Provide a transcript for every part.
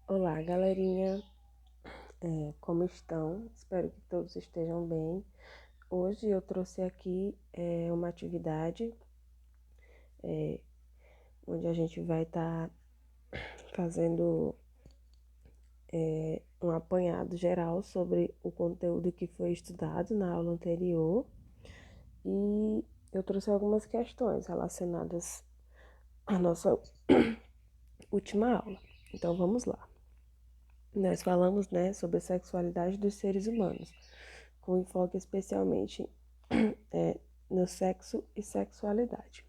Olá, galerinha. Como estão? Espero que todos estejam bem. Hoje eu trouxe aqui uma atividade é, onde a gente vai estar fazendo um apanhado geral sobre o conteúdo que foi estudado na aula anterior e eu trouxe algumas questões relacionadas à nossa última aula. Então vamos lá. Nós falamos, né, sobre a sexualidade dos seres humanos, com enfoque especialmente no sexo e sexualidade.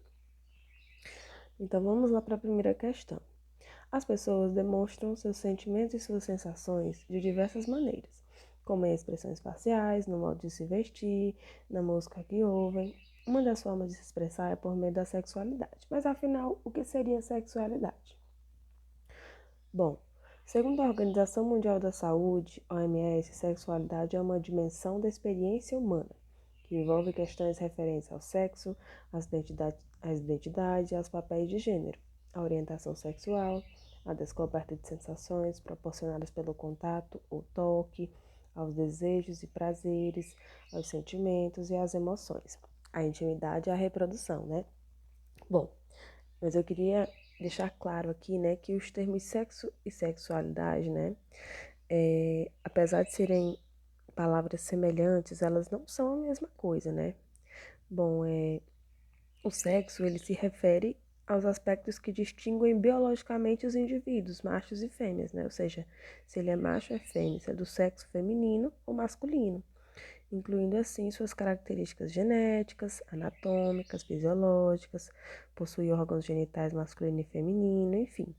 Então vamos lá para a primeira questão. As pessoas demonstram seus sentimentos e suas sensações de diversas maneiras, como em expressões faciais, no modo de se vestir, na música que ouvem. Uma das formas de se expressar é por meio da sexualidade. Mas afinal, o que seria sexualidade? Bom, segundo a Organização Mundial da Saúde, OMS, sexualidade é uma dimensão da experiência humana, que envolve questões referentes ao sexo, às identidades e aos papéis de gênero, à orientação sexual, à descoberta de sensações proporcionadas pelo contato ou toque, aos desejos e prazeres, aos sentimentos e às emoções, à intimidade e à reprodução, né? Bom, mas eu queria deixar claro aqui, né, que os termos sexo e sexualidade, né, apesar de serem palavras semelhantes, elas não são a mesma coisa, né? Bom, o sexo, ele se refere aos aspectos que distinguem biologicamente os indivíduos, machos e fêmeas, né? Ou seja, se ele é macho ou é fêmea, se é do sexo feminino ou masculino, incluindo assim suas características genéticas, anatômicas, fisiológicas, possui órgãos genitais masculino e feminino, enfim.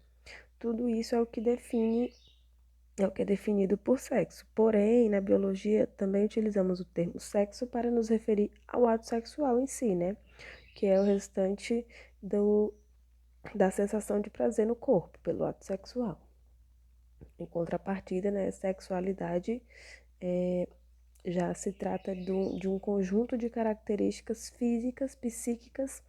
Tudo isso é o que é definido por sexo. Porém, na biologia também utilizamos o termo sexo para nos referir ao ato sexual em si, né? Que é o restante da sensação de prazer no corpo pelo ato sexual. Em contrapartida, né, sexualidade já se trata de um conjunto de características físicas, psíquicas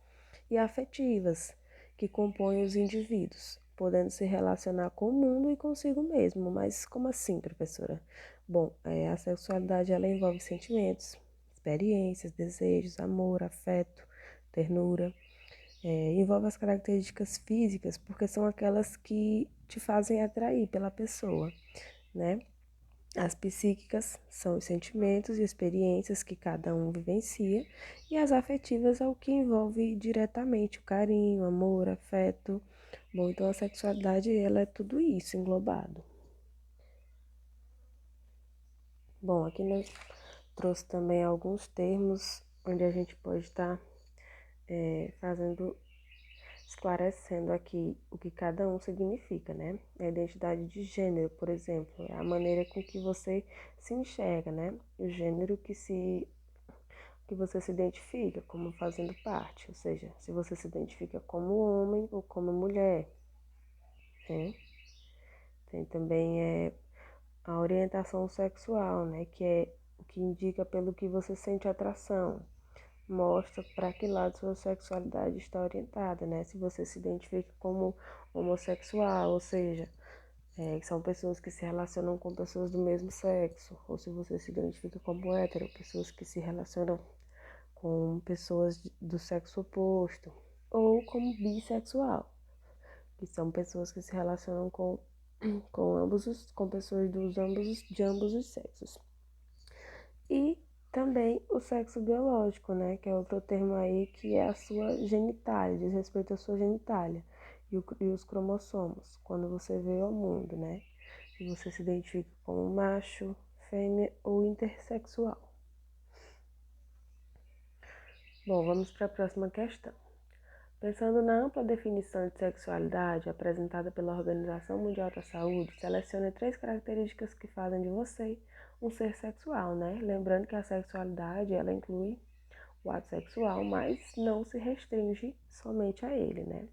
e afetivas que compõem os indivíduos, podendo se relacionar com o mundo e consigo mesmo. Mas como assim, professora? Bom, a sexualidade ela envolve sentimentos, experiências, desejos, amor, afeto, ternura. Envolve as características físicas, porque são aquelas que te fazem atrair pela pessoa, né? As psíquicas são os sentimentos e experiências que cada um vivencia, e as afetivas é o que envolve diretamente o carinho, amor, afeto. Bom, então a sexualidade ela é tudo isso englobado. Bom, aqui nós trouxe também alguns termos onde a gente pode estar fazendo esclarecendo aqui o que cada um significa, né? A identidade de gênero, por exemplo, é a maneira com que você se enxerga, né? O gênero que você se identifica como fazendo parte, ou seja, se você se identifica como homem ou como mulher, né? Tem também a orientação sexual, né? Que é o que indica pelo que você sente atração, mostra para que lado sua sexualidade está orientada, né? Se você se identifica como homossexual, ou seja, são pessoas que se relacionam com pessoas do mesmo sexo, ou se você se identifica como hétero, pessoas que se relacionam com pessoas do sexo oposto, ou como bissexual, que são pessoas que se relacionam com pessoas de ambos os sexos. E também o sexo biológico, né, que é outro termo aí que é a sua genitália, diz respeito à sua genitália e os cromossomos, quando você veio ao mundo, né, e você se identifica como macho, fêmea ou intersexual. Bom, vamos para a próxima questão. Pensando na ampla definição de sexualidade apresentada pela Organização Mundial da Saúde, selecione 3 características que fazem de você um ser sexual, né? Lembrando que a sexualidade, ela inclui o ato sexual, mas não se restringe somente a ele, né?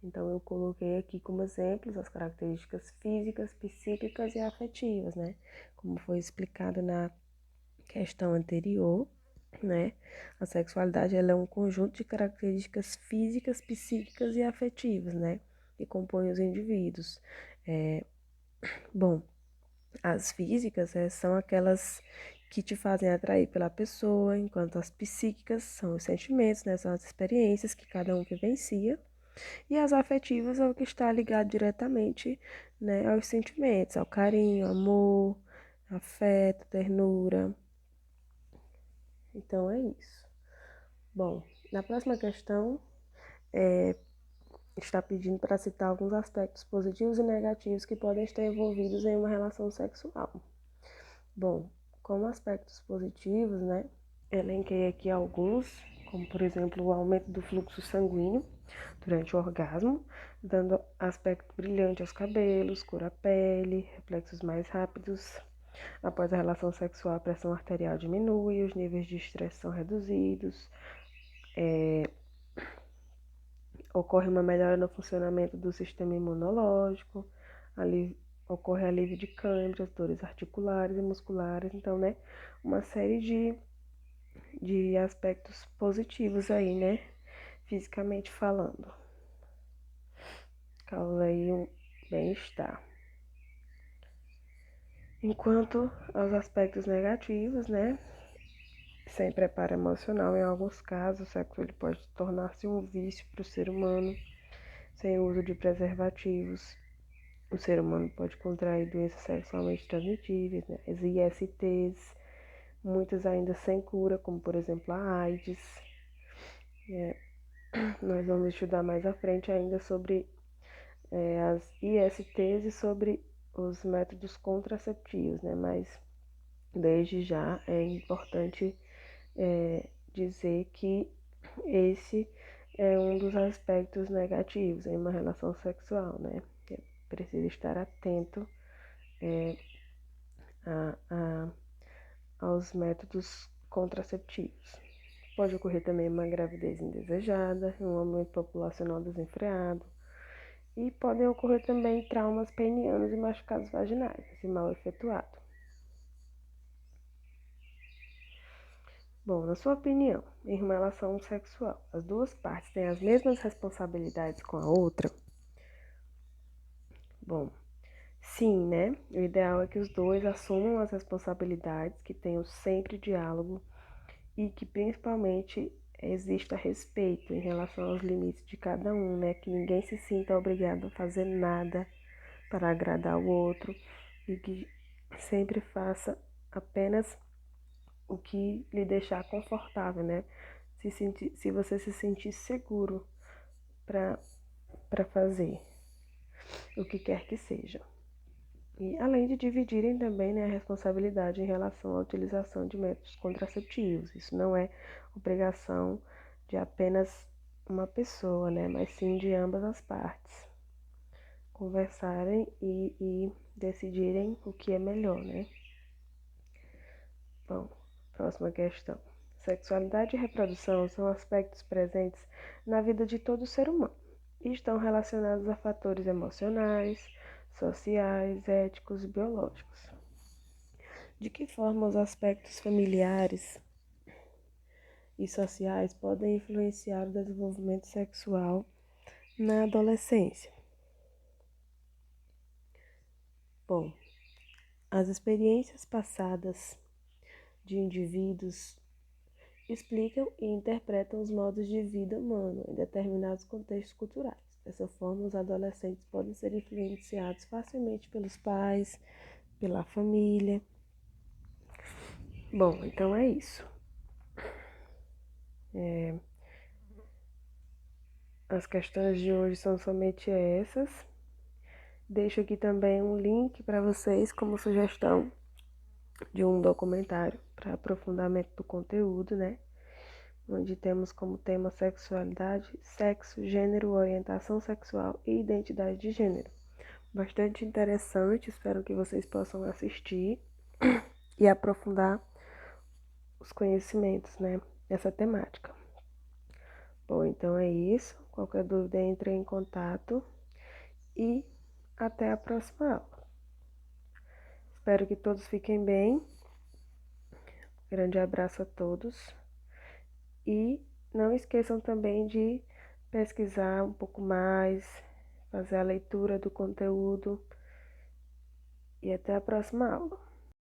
Então, eu coloquei aqui como exemplos as características físicas, psíquicas e afetivas, né? Como foi explicado na questão anterior, né? A sexualidade ela é um conjunto de características físicas, psíquicas e afetivas, né? Que compõem os indivíduos. Bom, as físicas são aquelas que te fazem atrair pela pessoa, enquanto as psíquicas são os sentimentos, né? São as experiências que cada um vivencia. E as afetivas é o que está ligado diretamente, né, aos sentimentos, ao carinho, amor, afeto, ternura. Então é isso. Bom, na próxima questão, está pedindo para citar alguns aspectos positivos e negativos que podem estar envolvidos em uma relação sexual. Bom, como aspectos positivos, né, elenquei aqui alguns, como por exemplo o aumento do fluxo sanguíneo durante o orgasmo, dando aspecto brilhante aos cabelos, cor à pele, reflexos mais rápidos. Após a relação sexual, a pressão arterial diminui, os níveis de estresse são reduzidos, ocorre uma melhora no funcionamento do sistema imunológico, ocorre alívio de câimbras, dores articulares e musculares, então, né, uma série de aspectos positivos aí, né, fisicamente falando. Causa aí um bem-estar. Enquanto aos aspectos negativos, né, sem preparo emocional, em alguns casos, o sexo ele pode tornar-se um vício para o ser humano, sem uso de preservativos. O ser humano pode contrair doenças sexualmente transmitíveis, né, as ISTs, muitas ainda sem cura, como por exemplo a AIDS. Nós vamos estudar mais à frente ainda sobre as ISTs e sobre os métodos contraceptivos, né, mas desde já é importante dizer que esse é um dos aspectos negativos em uma relação sexual, né? Precisa estar atento aos métodos contraceptivos. Pode ocorrer também uma gravidez indesejada, um aumento populacional desenfreado, e podem ocorrer também traumas penianos e machucados vaginais, se mal efetuado. Bom, na sua opinião, em relação sexual, as duas partes têm as mesmas responsabilidades com a outra? Bom, sim, né? O ideal é que os dois assumam as responsabilidades, que tenham sempre diálogo e que principalmente exista respeito em relação aos limites de cada um, né? Que ninguém se sinta obrigado a fazer nada para agradar o outro e que sempre faça apenas o que lhe deixar confortável, né? Se você se sentir seguro para fazer o que quer que seja. E além de dividirem também, né, a responsabilidade em relação à utilização de métodos contraceptivos. Isso não é obrigação de apenas uma pessoa, né, mas sim de ambas as partes. Conversarem e decidirem o que é melhor, né? Bom, próxima questão. Sexualidade e reprodução são aspectos presentes na vida de todo ser humano e estão relacionados a fatores emocionais, sociais, éticos e biológicos. De que forma os aspectos familiares e sociais podem influenciar o desenvolvimento sexual na adolescência? Bom, as experiências passadas de indivíduos explicam e interpretam os modos de vida humano em determinados contextos culturais. Dessa forma, os adolescentes podem ser influenciados facilmente pelos pais, pela família. Bom, então é isso. As questões de hoje são somente essas. Deixo aqui também um link para vocês como sugestão de um documentário para aprofundamento do conteúdo, né? Onde temos como tema sexualidade, sexo, gênero, orientação sexual e identidade de gênero. Bastante interessante, espero que vocês possam assistir e aprofundar os conhecimentos, né, nessa temática. Bom, então é isso. Qualquer dúvida, entre em contato e até a próxima aula. Espero que todos fiquem bem. Grande abraço a todos. E não esqueçam também de pesquisar um pouco mais, fazer a leitura do conteúdo e até a próxima aula.